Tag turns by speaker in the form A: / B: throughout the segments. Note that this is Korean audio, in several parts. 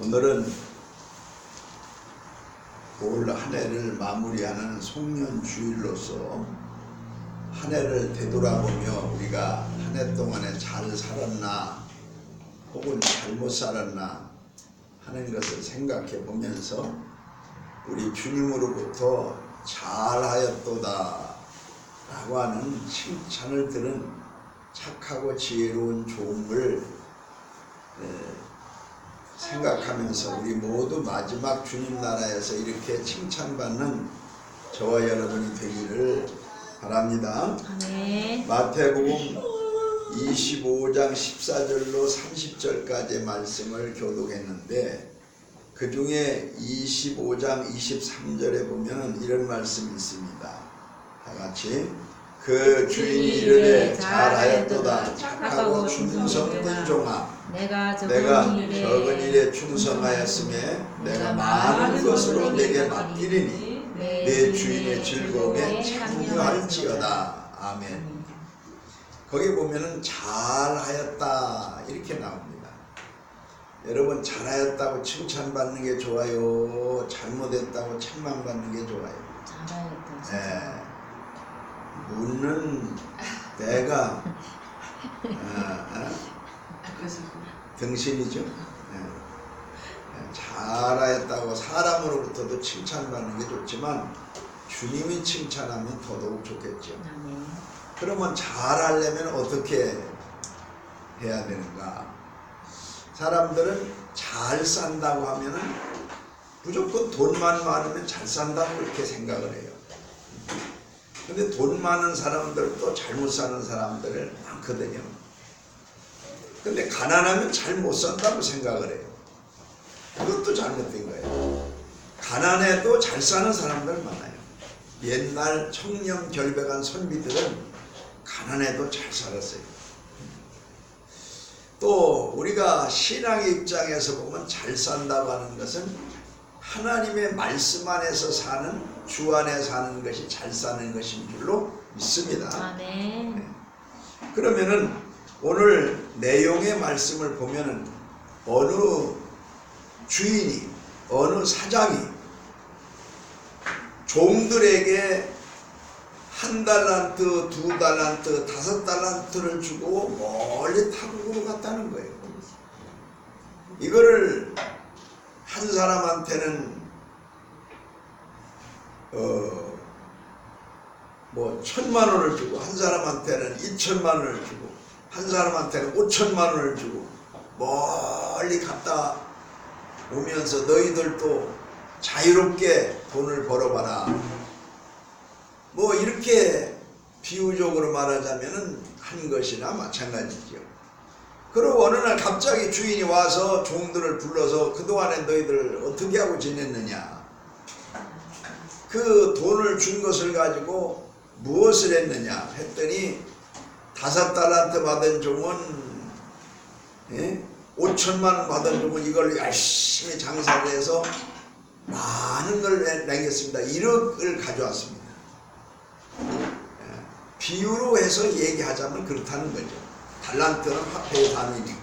A: 오늘은 올 한 해를 마무리하는 송년주일로서 한 해를 되돌아보며 우리가 한 해 동안에 잘 살았나 혹은 잘못 살았나 하는 것을 생각해 보면서 우리 주님으로부터 잘하였도다 라고 하는 칭찬을 들은 착하고 지혜로운 종을 생각하면서 우리 모두 마지막 주님 나라에서 이렇게 칭찬받는 저와 여러분이 되기를 바랍니다.
B: 네.
A: 마태복음 25장 14절로 30절까지의 말씀을 교독했는데 그 중에 25장 23절에 보면 이런 말씀이 있습니다. 다 같이 그 주인이 이르되 잘하였도다 착하고 충성된 종아 내가 적은 일에 충성하였음에 내가 많은 것으로 내게 맡기리니 내 주인의 즐거움에 참여할지어다. 아멘. 거기 보면은 잘하였다 이렇게 나옵니다. 여러분 잘하였다고 칭찬받는 게 좋아요? 잘못했다고 책망받는 게 좋아요?
B: 잘하였다.
A: 네. 묻는 내가 등신이죠. 잘하였다고 사람으로부터도 칭찬받는 게 좋지만 주님이 칭찬하면 더더욱 좋겠죠. 그러면 잘하려면 어떻게 해야 되는가? 사람들은 잘 산다고 하면은 무조건 돈만 많으면 잘 산다고 이렇게 생각을 해요. 근데 돈 많은 사람들도 잘못 사는 사람들 많거든요. 근데 가난하면 잘 못 산다고 생각을 해요. 그것도 잘못된 거예요. 가난해도 잘 사는 사람들 많아요. 옛날 청렴 결백한 선비들은 가난해도 잘 살았어요. 또 우리가 신앙의 입장에서 보면 잘 산다고 하는 것은 하나님의 말씀 안에서 사는, 주 안에 사는 것이 잘 사는 것인 줄로 믿습니다.
B: 네.
A: 그러면은 오늘 내용의 말씀을 보면은 어느 주인이, 어느 사장이 종들에게 1달란트, 2달란트, 5달란트를 주고 멀리 타국으로 갔다는 거예요. 이거를 한 사람한테는 1,000,000원을 주고 한 사람한테는 2,000,000원을 주고 한 사람한테는 5,000,000원을 주고 멀리 갔다 오면서 너희들도 자유롭게 돈을 벌어봐라. 뭐 이렇게 비유적으로 말하자면은 한 것이나 마찬가지죠. 그리고 어느 날 갑자기 주인이 와서 종들을 불러서 그동안에 너희들 어떻게 하고 지냈느냐, 그 돈을 준 것을 가지고 무엇을 했느냐 했더니 5달란트 받은 종은 5,000,000원 받은 종은 이걸 열심히 장사를 해서 많은 걸 남겼습니다. 1억을 가져왔습니다. 비유로 해서 얘기하자면 그렇다는 거죠. 달란트는 화폐의 단위니까.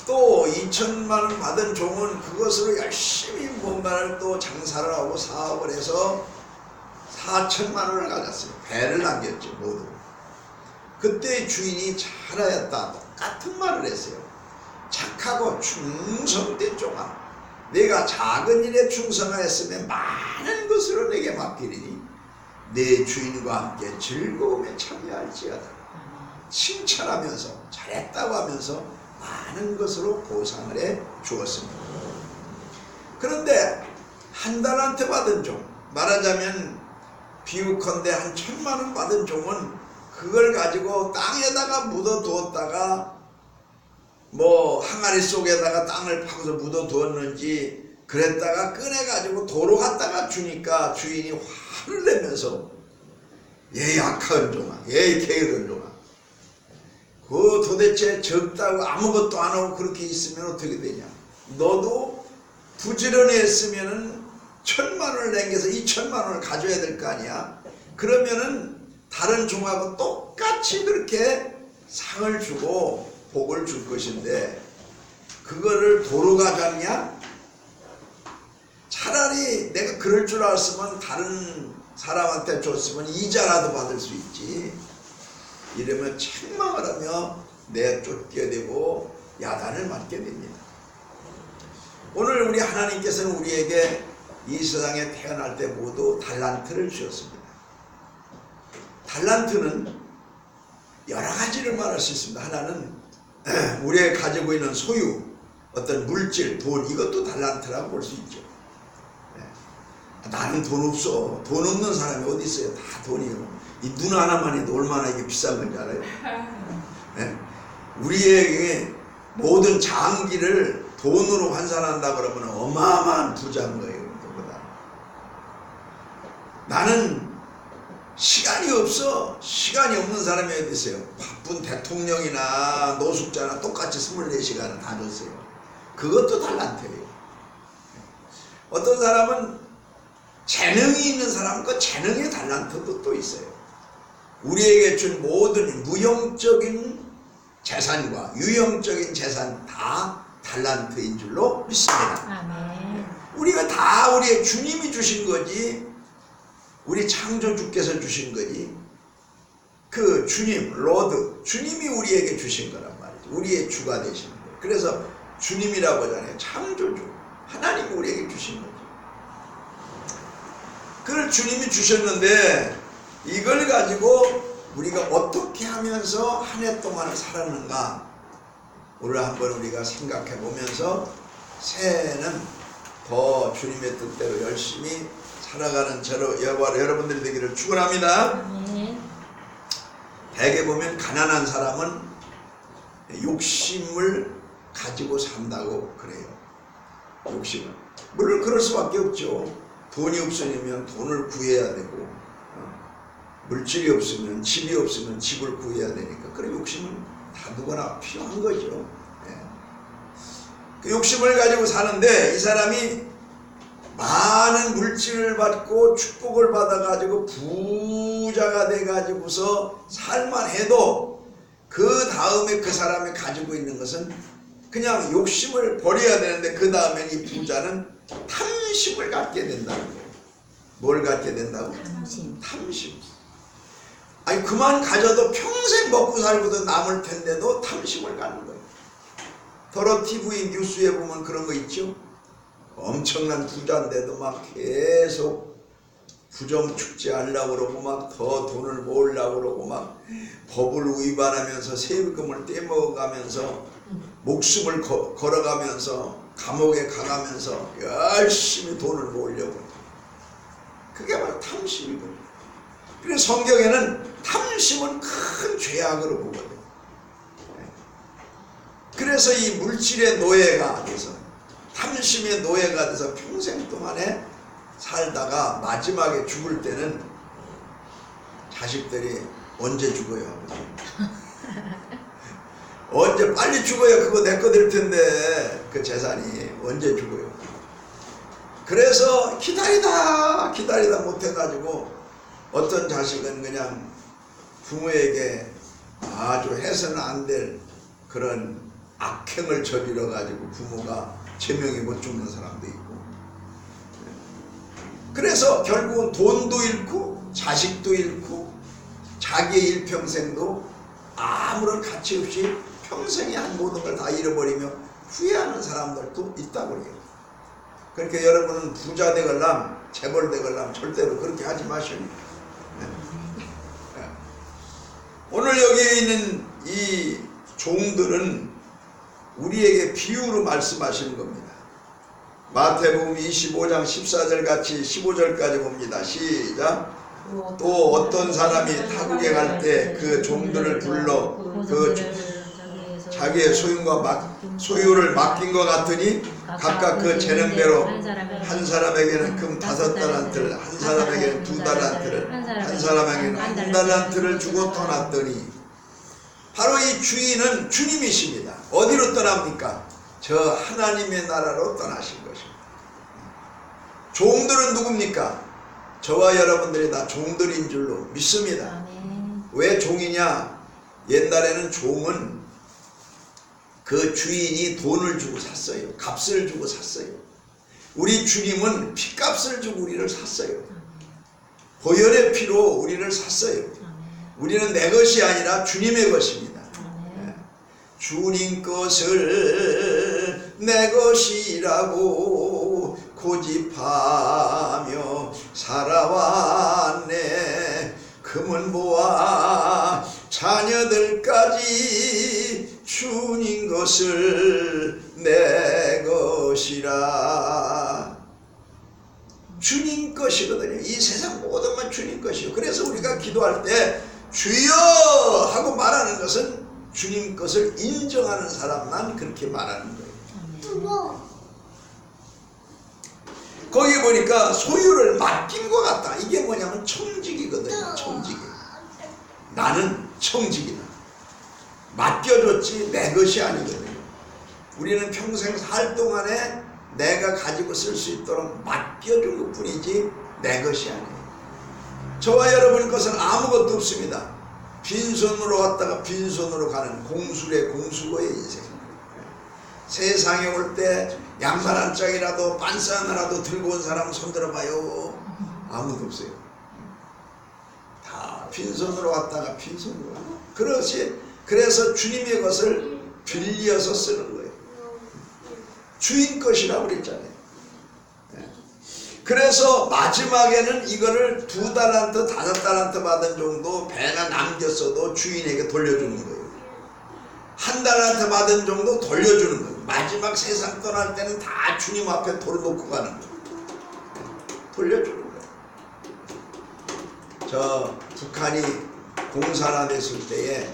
A: 또 2,000,000원 받은 종은 그것으로 열심히 뭔가를 또 장사를 하고 사업을 해서 4,000,000원을 가졌어요. 배를 남겼죠, 모두. 그때 주인이 잘하였다 똑같은 말을 했어요. 착하고 충성된 종아, 내가 작은 일에 충성하였으면 많은 것으로 내게 맡기리니 내 주인과 함께 즐거움에 참여할지어다. 칭찬하면서 잘했다고 하면서 많은 것으로 보상을 해 주었습니다. 그런데 1달란트 받은 종, 말하자면 비유컨대 한 1,000,000원 받은 종은 그걸 가지고 땅에다가 묻어 두었다가 뭐 항아리 속에다가 땅을 파고서 묻어 두었는지 그랬다가 꺼내가지고 도로 갖다가 주니까 주인이 화를 내면서 얘 약한 종아, 얘 게으른 종아, 그 도대체 적다고 아무것도 안 하고 그렇게 있으면 어떻게 되냐, 너도 부지런히 했으면은 1,000,000원을 남겨서 2,000,000원을 가져야 될 거 아니야. 그러면은 다른 종하고 똑같이 그렇게 상을 주고 복을 줄 것인데 그거를 도로 가져왔냐? 차라리 내가 그럴 줄 알았으면 다른 사람한테 줬으면 이자라도 받을 수 있지. 이러면 책망을 하며 내쫓겨되고 야단을 맞게 됩니다. 오늘 우리 하나님께서는 우리에게 이 세상에 태어날 때 모두 달란트를 주셨습니다. 달란트는 여러 가지를 말할 수 있습니다. 하나는 우리가 가지고 있는 소유, 어떤 물질, 돈, 이것도 달란트라고 볼 수 있죠. 나는 돈 없어. 돈 없는 사람이 어디 있어요? 다 돈이에요. 이 눈 하나만 해도 얼마나 이게 비싼 건지 알아요? 우리에게 모든 장기를 돈으로 환산한다 그러면 어마어마한 부자인 거예요. 그보다 나는 시간이 없어. 시간이 없는 사람이 어디 있어요? 바쁜 대통령이나 노숙자나 똑같이 24시간을 다 줬어요. 그것도 달란트예요. 어떤 사람은 재능이 있는 사람은 그 재능의 달란트도 또 있어요. 우리에게 준 모든 무형적인 재산과 유형적인 재산 다 달란트인 줄로 믿습니다.
B: 아멘.
A: 우리가 다 우리의 주님이 주신 거지, 우리 창조주께서 주신 거지, 그 주님, 로드, 주님이 우리에게 주신 거란 말이죠. 우리의 주가 되신 거예요. 그래서 주님이라고 하잖아요. 창조주, 하나님이 우리에게 주신 거죠. 그걸 주님이 주셨는데 이걸 가지고 우리가 어떻게 하면서 한 해 동안을 살았는가, 오늘 한번 우리가 생각해 보면서 새해는 더 주님의 뜻대로 열심히 살아가는 저로 여러분들이 되기를 축원합니다.
B: 아멘.
A: 대개 보면 가난한 사람은 욕심을 가지고 산다고 그래요. 욕심을. 물론 그럴 수밖에 없죠. 돈이 없으면 돈을 구해야 되고, 물질이 없으면, 집이 없으면 집을 구해야 되니까, 그런 욕심은 다 누구나 필요한 거죠. 그 욕심을 가지고 사는데 이 사람이 많은 물질을 받고 축복을 받아가지고 부자가 돼가지고서 살만 해도 그 다음에 그 사람이 가지고 있는 것은 그냥 욕심을 버려야 되는데, 그 다음에 이 부자는 탐심을 갖게 된다는 거예요. 뭘 갖게 된다고?
B: 탐심.
A: 탐심. 아니 그만 가져도 평생 먹고 살고도 남을 텐데도 탐심을 갖는 거예요. 더러 TV 뉴스에 보면 그런 거 있죠. 엄청난 부자인데도 막 계속 부정축제 하려고 그러고 막 더 돈을 모으려고 그러고 막 법을 위반하면서 세금을 떼먹어가면서 목숨을 걸어가면서 감옥에 가가면서 열심히 돈을 모으려고. 그게 바로 탐심이거든요. 그래서 성경에는 탐심은 큰 죄악으로 보거든요. 그래서 이 물질의 노예가 돼서, 탐심의 노예가 돼서 평생 동안에 살다가 마지막에 죽을 때는 자식들이 언제 죽어요? 언제 빨리 죽어야 그거 내 거 될 텐데, 그 재산이 언제 죽어요? 그래서 기다리다 못해가지고 어떤 자식은 그냥 부모에게 아주 해서는 안 될 그런 악행을 저지러 가지고 부모가 제명이 못 죽는 사람도 있고, 그래서 결국은 돈도 잃고 자식도 잃고 자기의 일평생도 아무런 가치 없이 평생에 한 모든 걸 다 잃어버리며 후회하는 사람들도 있다고 그래요. 그러니까 여러분은 부자 되걸람, 재벌 되걸람 절대로 그렇게 하지 마시오. 오늘 여기에 있는 이 종들은 우리에게 비유로 말씀하시는 겁니다. 마태복음 25장 14절 같이 15절까지 봅니다. 시작. 또 어떤 사람이 타국에 갈 때 그 종들을 불러 그 자기의 소유를 맡긴 것 같으니 각각 그 재능대로 한 사람에게는 금 5달란트를, 한 사람에게는 2달란트를, 한 사람에게는 1달란트를 주고 떠났더니, 바로 이 주인은 주님이십니다. 어디로 떠납니까? 저 하나님의 나라로 떠나신 것입니다. 종들은 누굽니까? 저와 여러분들이 다 종들인 줄로 믿습니다. 왜 종이냐? 옛날에는 종은 그 주인이 돈을 주고 샀어요. 값을 주고 샀어요. 우리 주님은 피값을 주고 우리를 샀어요. 보혈의 피로 우리를 샀어요. 우리는 내 것이 아니라 주님의 것입니다. 주님 것을 내 것이라고 고집하며 살아왔네. 금은보와 자녀들까지 주님 것을 내 것이라. 주님 것이거든요. 이 세상 모든 건 주님 것이요. 그래서 우리가 기도할 때 주여 하고 말하는 것은 주님 것을 인정하는 사람만 그렇게 말하는 거예요. 거기 보니까 소유를 맡긴 것 같다. 이게 뭐냐면 청직이거든요. 청직이. 나는 청직이다. 맡겨줬지 내 것이 아니거든요. 우리는 평생 살 동안에 내가 가지고 쓸 수 있도록 맡겨준 것 뿐이지 내 것이 아니에요. 저와 여러분 것은 아무것도 없습니다. 빈손으로 왔다가 빈손으로 가는 공수의 공수고의 인생. 세상에 올 때 양말 한 짝이라도 반스 하나라도 들고 온 사람 손 들어봐요. 아무도 없어요. 다 빈손으로 왔다가 빈손으로 가요. 그래서 주님의 것을 빌려서 쓰는 거예요. 주인 것이라고 그랬잖아요. 그래서 마지막에는 이거를 2달란트, 5달란트 받은 정도 배가 남겼어도 주인에게 돌려주는 거예요. 1달란트 받은 정도 돌려주는 거예요. 마지막 세상 떠날 때는 다 주님 앞에 돌놓고 가는 거예요. 돌려주는 거예요. 저 북한이 공산화됐을 때에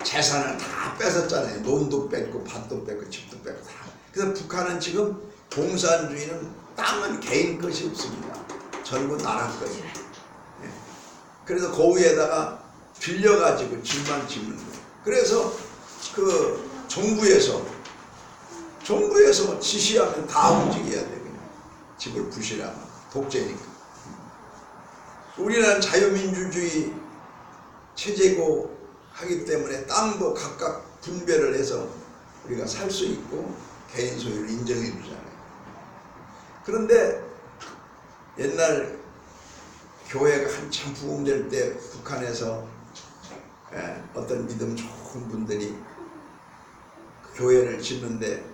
A: 재산을 다 뺏었잖아요. 논도 뺏고 밭도 뺏고 집도 뺏고 다. 그래서 북한은 지금 공산주의는 땅은 개인 것이 없습니다. 전부 나라 것이에요. 그래서 그 위에다가 빌려가지고 집만 짓는 거예요. 그래서 그 정부에서 지시하면 다 움직여야 돼요. 그냥 집을 부시라면 독재니까. 우리나라는 자유민주주의 체제고 하기 때문에 땅도 각각 분배를 해서 우리가 살 수 있고 개인 소유를 인정해 주잖아요. 그런데 옛날 교회가 한참 부흥될 때 북한에서 어떤 믿음 좋은 분들이 교회를 짓는데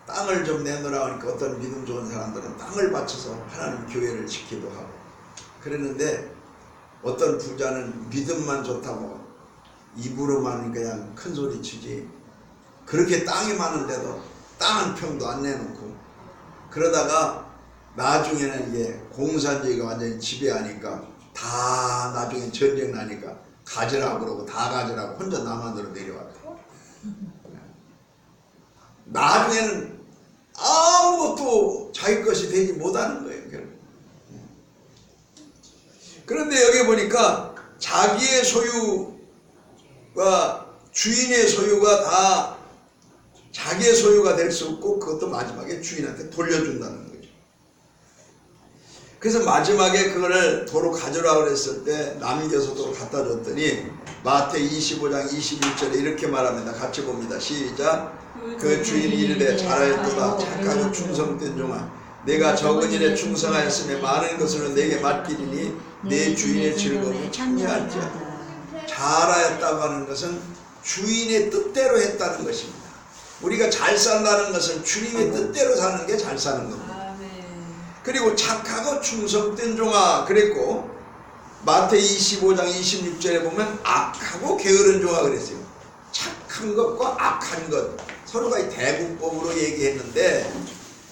A: 땅을 좀 내놓으라 하니까 어떤 믿음 좋은 사람들은 땅을 바쳐서 하나님 교회를 짓기도 하고 그랬는데 어떤 부자는 믿음만 좋다고 입으로만 그냥 큰 소리 치지 그렇게 땅이 많은데도 땅 한 평도 안 내놓고 그러다가 나중에는 이게 공산주의가 완전히 지배하니까 다 나중에 전쟁 나니까 가지라고 그러고 다 가지라고 혼자 남한으로 내려왔다. 나중에는 아무것도 자기 것이 되지 못하는 거예요. 그런데 여기 보니까 자기의 소유가 주인의 소유가 다 자기의 소유가 될 수 없고 그것도 마지막에 주인한테 돌려준다는 거죠. 그래서 마지막에 그거를 도로 가져라고 그랬을 때 남겨서도 갖다 줬더니 마태 25장 21절에 이렇게 말합니다. 같이 봅니다. 시작. 그 주인이 이르되 잘하였도다 착하고 충성된 종아 내가 적은 일에 충성하였으며 많은 것으로 내게 맡기리니 내 주인의 즐거움에 참여할지어다. 잘하였다고 하는 것은 주인의 뜻대로 했다는 것입니다. 우리가 잘 산다는 것은 주님의 뜻대로 사는 게 잘 사는 겁니다. 그리고 착하고 충성된 종아 그랬고 마태 25장 26절에 보면 악하고 게으른 종아 그랬어요. 착한 것과 악한 것 서로가 대분법으로 얘기했는데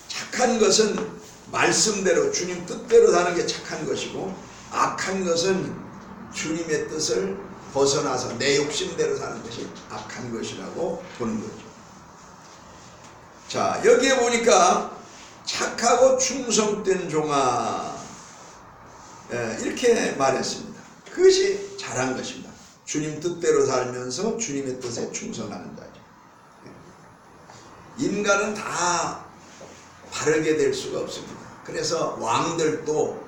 A: 착한 것은 말씀대로 주님 뜻대로 사는 게 착한 것이고 악한 것은 주님의 뜻을 벗어나서 내 욕심대로 사는 것이 악한 것이라고 보는 거죠. 자 여기에 보니까 착하고 충성된 종아 이렇게 말했습니다. 그것이 잘한 것입니다. 주님 뜻대로 살면서 주님의 뜻에 충성하는 자죠. 인간은 다 바르게 될 수가 없습니다. 그래서 왕들도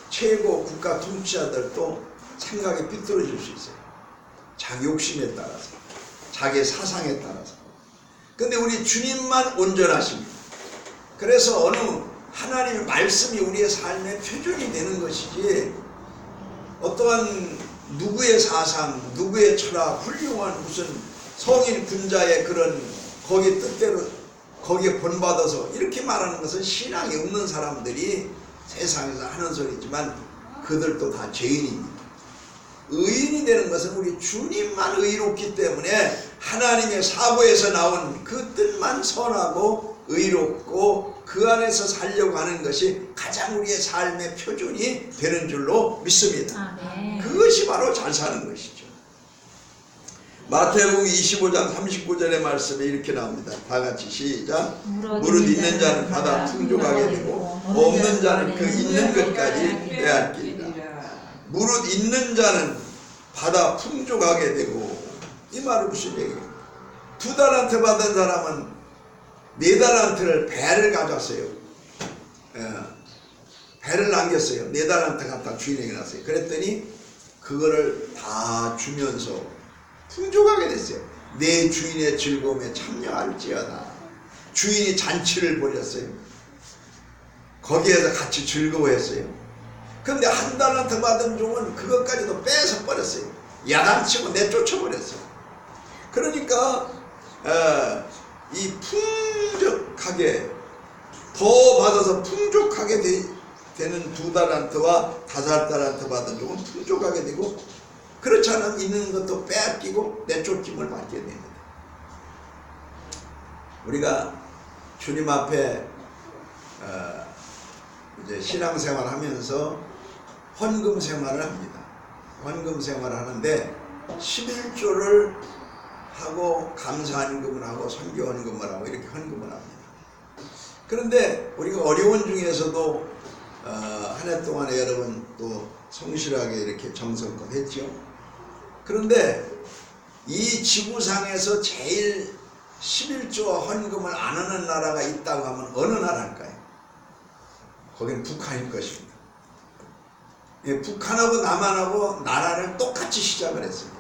A: 최고 국가 통치자들도 생각이 삐뚤어질 수 있어요. 자기 욕심에 따라서. 자기 사상에 따라서. 근데 우리 주님만 온전하십니다. 그래서 어느 하나님의 말씀이 우리의 삶의 표준이 되는 것이지, 어떠한 누구의 사상, 누구의 철학, 훌륭한 무슨 성인 군자의 그런 거기 뜻대로 거기에 본받아서 이렇게 말하는 것은 신앙이 없는 사람들이 세상에서 하는 소리지만 그들도 다 죄인입니다. 의인이 되는 것은 우리 주님만 의롭기 때문에 하나님의 사고에서 나온 그 뜻만 선하고 의롭고 그 안에서 살려고 하는 것이 가장 우리의 삶의 표준이 되는 줄로 믿습니다. 그것이 바로 잘 사는 것이죠. 마태복음 25장 39절의 말씀에 이렇게 나옵니다. 다 같이 시작. 무릇 있는 자는 받아 풍족하게 되고 없는 자는 그 있는 것까지 빼앗기리라. 무릇 있는 자는 받아 풍족하게 되고, 이 말은 무슨 얘기예요? 2달란트 받은 사람은 4달란트를 배를 가졌어요. 배를 남겼어요. 4달란트 갖다 주인에게 놨어요. 그랬더니 그거를 다 주면서 풍족하게 됐어요. 내 주인의 즐거움에 참여할지어다. 주인이 잔치를 벌였어요. 거기에서 같이 즐거워했어요. 근데 1달란트 받은 종은 그것까지도 뺏어 버렸어요. 야단치고 내쫓아버렸어요. 그러니까 이 풍족하게 더 받아서 풍족하게 되는 2달란트와 5달란트 받은 종은 풍족하게 되고, 그렇지 않으면 있는 것도 빼앗기고 내쫓김을 받게 됩니다. 우리가 주님 앞에 이제 신앙생활 하면서 헌금 생활을 합니다. 헌금 생활을 하는데 11조를 하고 감사헌금을 하고 선교헌금을 하고 이렇게 헌금을 합니다. 그런데 우리가 어려운 중에서도 한 해 동안에 여러분 또 성실하게 이렇게 정성껏 했죠. 그런데 이 지구상에서 제일 11조와 헌금을 안 하는 나라가 있다고 하면 어느 나라일까요? 거기는 북한일 것입니다. 예, 북한하고 남한하고 나라를 똑같이 시작을 했습니다.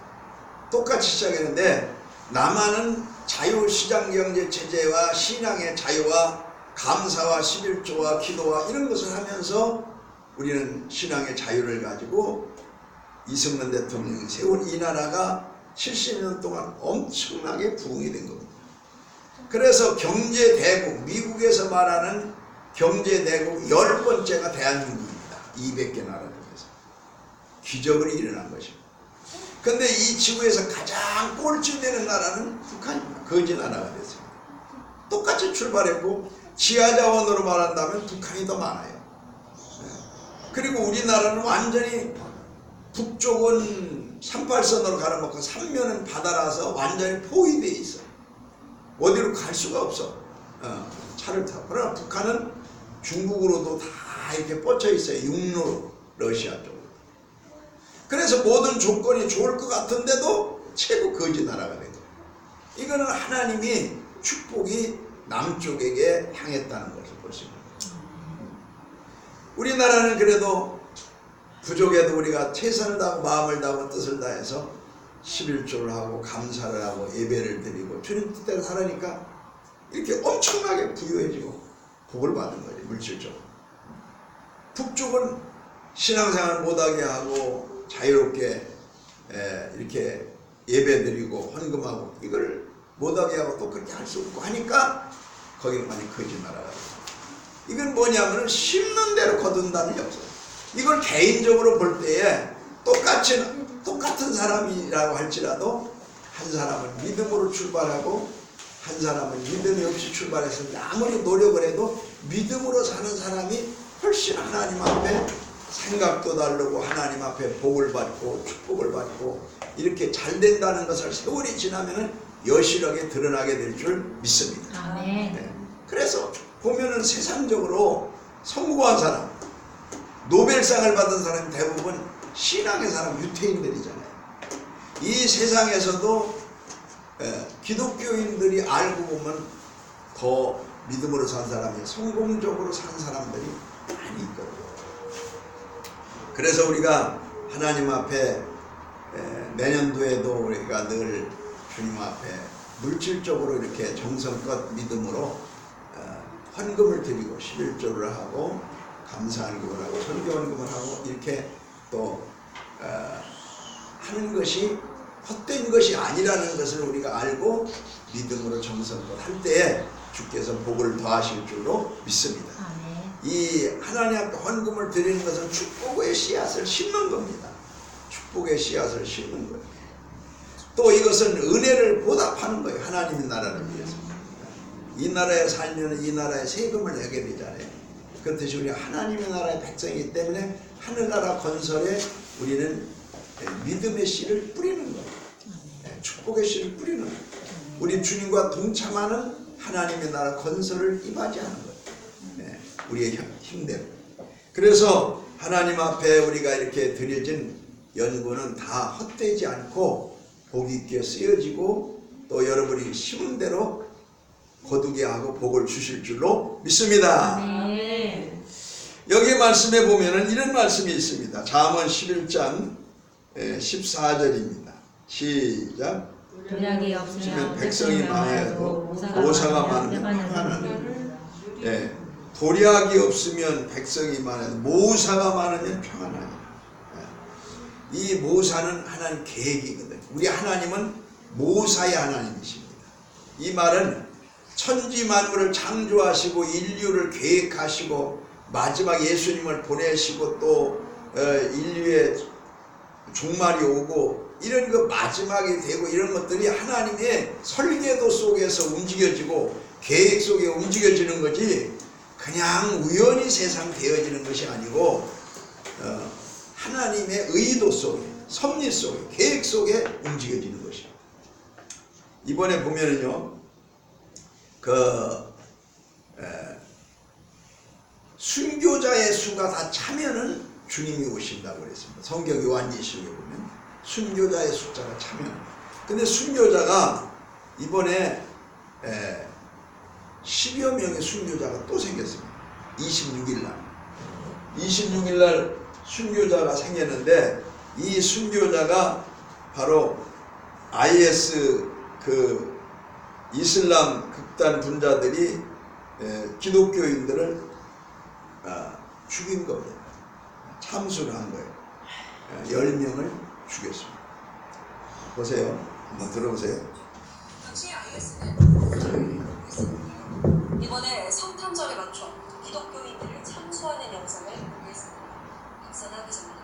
A: 똑같이 시작했는데 남한은 자유시장경제체제와 신앙의 자유와 감사와 11조와 기도와 이런 것을 하면서 우리는 신앙의 자유를 가지고 이승만 대통령이 세운 이 나라가 70년 동안 엄청나게 부흥이 된 겁니다. 그래서 경제대국, 미국에서 말하는 경제대국 10번째가 대한민국입니다. 200개 나라 중에서. 기적이 일어난 것입니다. 근데 이 지구에서 가장 꼴찌되는 나라는 북한입니다. 거지 나라가 됐습니다. 똑같이 출발했고 지하자원으로 말한다면 북한이 더 많아요. 그리고 우리나라는 완전히 북쪽은 38선으로 가로막고 삼면은 바다라서 완전히 포위되어 있어. 어디로 갈 수가 없어. 차를 타고. 그러나 북한은 중국으로도 다 이렇게 뻗쳐 있어요. 육로로, 러시아 쪽으로. 그래서 모든 조건이 좋을 것 같은데도 최고 거지 나라가 된 거예요. 이거는 하나님이 축복이 남쪽에게 향했다는 것을 볼 수 있는 거예요. 우리나라는 그래도 부족해도 우리가 최선을 다하고 마음을 다하고 뜻을 다해서 11조를 하고 감사를 하고 예배를 드리고 주님 뜻대로 살으니까 이렇게 엄청나게 부유해지고 복을 받은 거예요. 물질적으로. 북쪽은 신앙생활 못하게 하고 자유롭게 이렇게 예배드리고 헌금하고 이걸 못하게 하고 또 그렇게 할 수 없고 하니까 거기는 많이 거짓말하라. 이건 뭐냐면 심는 대로 거둔다는 역사. 이걸 개인적으로 볼 때에 똑같은 사람이라고 할지라도 한 사람은 믿음으로 출발하고 한 사람은 믿음이 없이 출발했는데 아무리 노력을 해도 믿음으로 사는 사람이 훨씬 하나님 앞에 생각도 다르고 하나님 앞에 복을 받고 축복을 받고 이렇게 잘 된다는 것을 세월이 지나면은 여실하게 드러나게 될 줄 믿습니다.
B: 아멘.
A: 네. 그래서 보면은 세상적으로 성공한 사람, 노벨상을 받은 사람이 대부분 신앙의 사람, 유태인들이잖아요. 이 세상에서도 기독교인들이 알고 보면 더 믿음으로 산 사람이 성공적으로 산 사람들이 많이 있거든요. 그래서 우리가 하나님 앞에 내년도에도 우리가 늘 주님 앞에 물질적으로 이렇게 정성껏 믿음으로 헌금을 드리고 11조를 하고 감사헌금을 하고 설교헌금을 하고 이렇게 또 하는 것이 헛된 것이 아니라는 것을 우리가 알고 믿음으로 정성껏 할 때에 주께서 복을 더하실 줄로 믿습니다. 이 하나님 앞에 헌금을 드리는 것은 축복의 씨앗을 심는 겁니다. 축복의 씨앗을 심는 거예요. 또 이것은 은혜를 보답하는 거예요. 하나님의 나라를 위해서. 이 나라에 살면 이 나라에 세금을 내게 되잖아요. 그렇듯이 우리 하나님의 나라의 백성이기 때문에 하늘나라 건설에 우리는 믿음의 씨를 뿌리는 거예요. 축복의 씨를 뿌리는 거예요. 우리 주님과 동참하는 하나님의 나라 건설을 이바지하는 거예요. 우리의 힘대로. 그래서 하나님 앞에 우리가 이렇게 드려진 연구는 다 헛되지 않고 복 있게 쓰여지고 또 여러분이 심은 대로 거두게 하고 복을 주실 줄로 믿습니다. 여기 말씀에 보면은 이런 말씀이 있습니다. 잠언 11장 14절입니다. 시작.
B: 도약이 없으면
A: 백성이 많아도 모사가 많으면 평안하니. 도략이 없으면 백성이 많아도 모사가 많으면 평안하니. 이 모사는 하나님 계획이거든요. 우리 하나님은 모사의 하나님이십니다. 이 말은 천지 만물을 창조하시고 인류를 계획하시고 마지막 예수님을 보내시고 또 인류의 종말이 오고 이런 그 마지막이 되고 이런 것들이 하나님의 설계도 속에서 움직여지고 계획 속에 움직여지는 거지 그냥 우연히 세상 되어지는 것이 아니고 하나님의 의도 속에 섭리 속에 계획 속에 움직여지는 것이에요. 이번에 보면은요 순교자의 수가 다 차면은 주님이 오신다고 그랬습니다. 성경 요한계시록에 보면 순교자의 숫자가 차면. 근데 순교자가 이번에 10여 명의 순교자가 또 생겼습니다. 26일날 순교자가 생겼는데 이 순교자가 바로 IS 그 이슬람 극단 분자들이 기독교인들을 죽인 겁니다. 참수를 한 거예요. 10명을 죽였습니다. 보세요. 한번 들어보세요.
C: 당시 IS는 이번에 성탄절에 맞춰 기독교인들을 참수하는 영상을 공개했습니다. 박선아 기자입니다.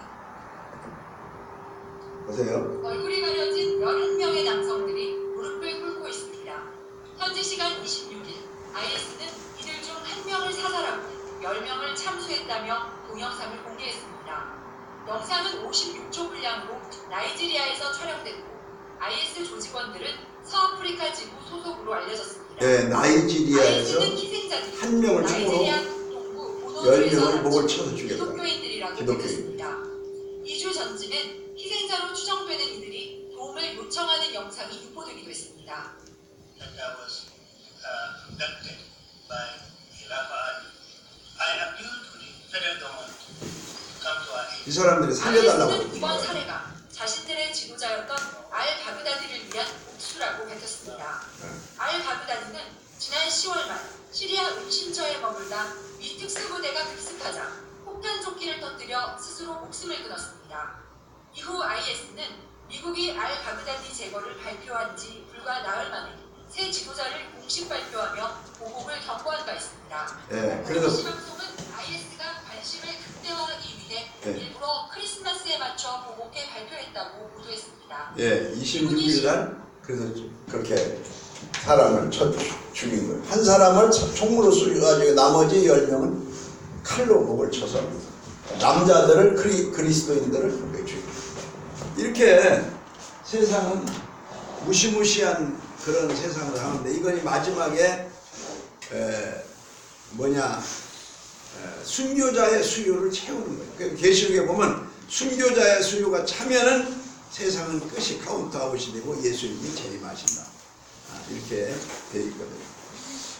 A: 보세요.
C: 얼굴이 가려진 11명의 남성들이 무릎을 꿇고 있습니다. 현지 시간 26일 IS는 이들 중 1명을 사살하고 10명을 참수했다며 동영상을 공개했습니다. 영상은 56초 분량으로 나이지리아에서 촬영됐고 IS 조직원들은 서아프리카 지부 소속으로 알려졌습니다.
A: 네, 나이지리아에서
C: IS는 희생자들이
A: 1명을
C: 나이지리아
A: 참으로
C: 동부 보노주에서
A: 10명을 목을 쳐서 죽였다.
C: 기독교인들이라고 밝혔습니다. 2주 전쯤엔 희생자로 추정되는 이들이 도움을 요청하는 영상이 유포되기도 했습니다.
D: That was conducted by Khilafah. I appeal to the federal government to come to our aid.
A: 이 사람들이 살려달라고
C: IS는 이번
A: 그랬어요.
C: 사례가 자신들의 지도자였던 알 바그다디를 위한 복수라고 밝혔습니다. 알 바그다디는 지난 10월 말 시리아 음신처에 머물다 미 특수부대가 급습하자 폭탄 조끼를 터뜨려 스스로 목숨을 끊었습니다. 이후 IS는 미국이 알 바그다디 제거를 발표한 지 불과 나흘 만에 새 지도자를 공식 발표하며 보복을 경고한 바 있습니다.
A: 그래서
C: 이 방송은 IS가 관심을 극대화하기 위해 일부러 크리스마스에 맞춰 보복해 발표했다고 보도했습니다.
A: 26일날 그래서 그렇게 사람을 쳐 죽인 거예요. 한 사람을 총으로 쏘가지고 나머지 10명은 칼로 목을 쳐서 남자들을 그리스도인들을 죽인 거예요. 이렇게 세상은 무시무시한 그런 세상을 하는데 이건이 마지막에 순교자의 수요를 채우는 거예요. 그러니까 계시록에 보면 순교자의 수요가 차면은 세상은 끝이 카운트아웃이 되고 예수님이 재림하신다. 이렇게 되어 있거든요.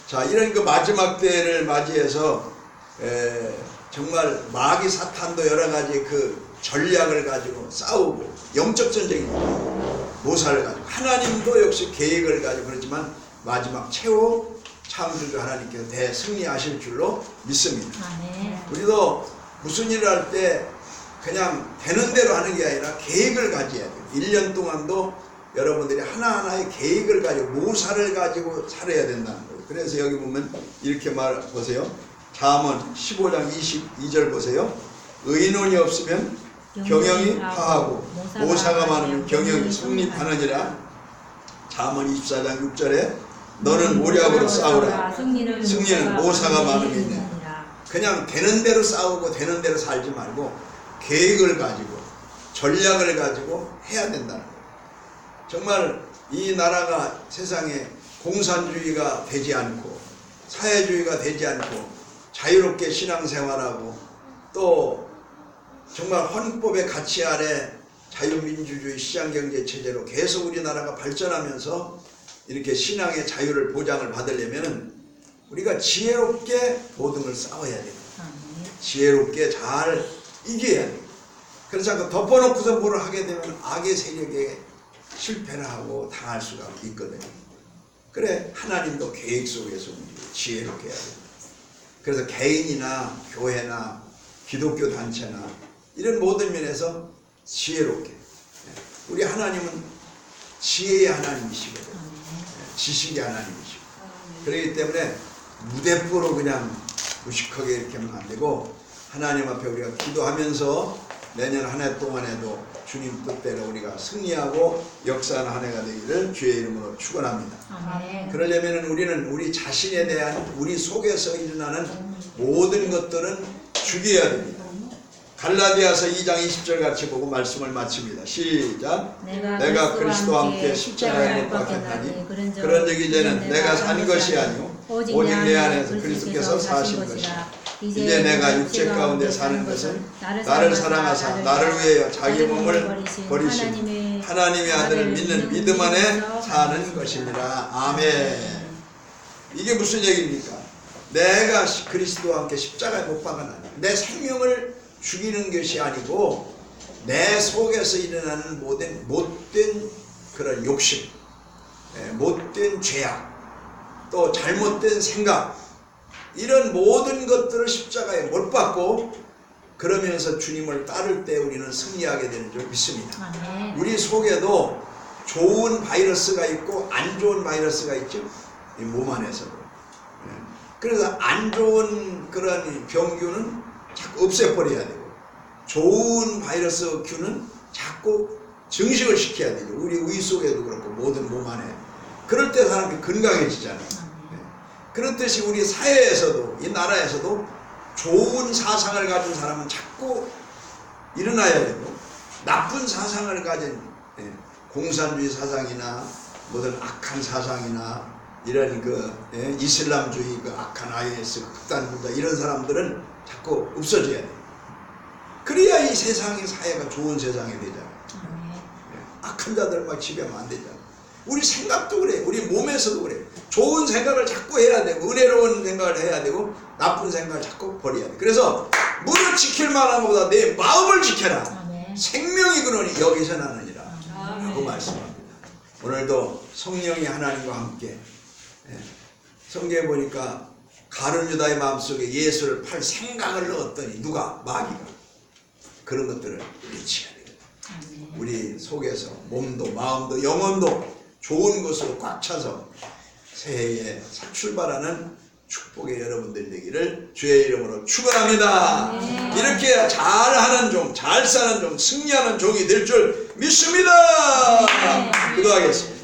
A: 자, 이런 그 마지막 때를 맞이해서 정말 마귀 사탄도 여러 가지 그 전략을 가지고 싸우고 영적 전쟁입니다. 모사를 가지고 하나님도 역시 계획을 가지고 그렇지만 마지막 최후 창조주 하나님께서 대승리하실 줄로 믿습니다.
B: 아멘.
A: 우리도 무슨 일을 할 때 그냥 되는 대로 하는 게 아니라 계획을 가져야 돼요. 1년 동안도 여러분들이 하나하나의 계획을 가지고 모사를 가지고 살아야 된다는 거예요. 그래서 여기 보면 이렇게 보세요. 잠언 15장 22절 보세요. 의논이 없으면 경영이 파하고 모사가 많으면 경영이 성립하느니라. 잠언 24장 6절에 너는 모략으로 싸우라. 승리는 모사가 많음이 있네. 그냥 되는 대로 싸우고 되는 대로 살지 말고 계획을 가지고 전략을 가지고 해야 된다는 거예요. 정말 이 나라가 세상에 공산주의가 되지 않고 사회주의가 되지 않고 자유롭게 신앙생활하고 또 정말 헌법의 가치 아래 자유민주주의 시장경제 체제로 계속 우리나라가 발전하면서 이렇게 신앙의 자유를 보장을 받으려면 우리가 지혜롭게 모든 걸 싸워야 돼요. 지혜롭게 잘 이겨야 돼요. 그래서 그 덮어놓고서 뭘 하게 되면 악의 세력에 실패를 하고 당할 수가 있거든요. 그래 하나님도 계획 속에서 지혜롭게 해야 돼요. 그래서 개인이나 교회나 기독교 단체나 이런 모든 면에서 지혜롭게. 우리 하나님은 지혜의 하나님이시거든요. 지식의 하나님이시고. 그렇기 때문에 무대뽀로 그냥 무식하게 이렇게 하면 안 되고 하나님 앞에 우리가 기도하면서 내년 한 해 동안에도 주님 뜻대로 우리가 승리하고 역사하는 한 해가 되기를 주의 이름으로 축원합니다.
B: 아멘.
A: 그러려면 우리는 우리 자신에 대한 우리 속에서 일어나는 모든 것들은 죽여야 됩니다. 갈라디아서 2장 20절 같이 보고 말씀을 마칩니다. 시작. 내가 그리스도와 함께 십자가에 못 박혔나니 그런즉 이제는 내가 산 것이 아니오 오직 내 안에서 그리스도께서 사신 것이다. 이제 내가 육체 가운데 사는 것은 나를 사랑하사 나를 위하여 자기 몸을 버리신 하나님의 아들을 믿는 믿음 안에 사는 것이니라. 아멘. 이게 무슨 얘기입니까? 내가 그리스도와 함께 십자가에 못 박았나니 내 생명을 죽이는 것이 아니고 내 속에서 일어나는 모든 못된 그런 욕심, 못된 죄악, 또 잘못된 생각 이런 모든 것들을 십자가에 못 박고 그러면서 주님을 따를 때 우리는 승리하게 되는 줄 믿습니다. 우리 속에도 좋은 바이러스가 있고 안 좋은 바이러스가 있죠. 이 몸 안에서도. 그래서 안 좋은 그런 병균은 자꾸 없애버려야 되고 좋은 바이러스 균은 자꾸 증식을 시켜야 되죠. 우리 의 속에도 그렇고 모든 몸 안에. 그럴 때 사람이 건강해지잖아요. 그렇듯이 우리 사회에서도 이 나라에서도 좋은 사상을 가진 사람은 자꾸 일어나야 되고 나쁜 사상을 가진 공산주의 사상이나 모든 악한 사상이나 이런 이슬람주의 악한 IS 극단주의자 이런 사람들은 자꾸 없어져야 돼요. 그래야 이 세상의 사회가 좋은 세상이 되잖아요. 악한 자들만 지배하면 안 되잖아요. 우리 생각도 그래. 우리 몸에서도 그래. 좋은 생각을 자꾸 해야 되고 은혜로운 생각을 해야 되고 나쁜 생각을 자꾸 버려야 돼. 그래서 무릇 지킬 만한 것보다 내 마음을 지켜라. 생명이 그러니 여기서 나느니라 라고 말씀합니다. 오늘도 성령이 하나님과 함께 성경에 보니까 가룟 유다의 마음속에 예수를 팔 생각을 넣었더니 누가? 마귀가. 그런 것들을 외쳐야 되거든. 우리 속에서 몸도 마음도 영혼도 좋은 것으로 꽉 차서 새해에 출발하는 축복의 여러분들 되기를 주의 이름으로 축원합니다. 이렇게 잘하는 종, 잘 사는 종, 승리하는 종이 될 줄 믿습니다. 기도하겠습니다.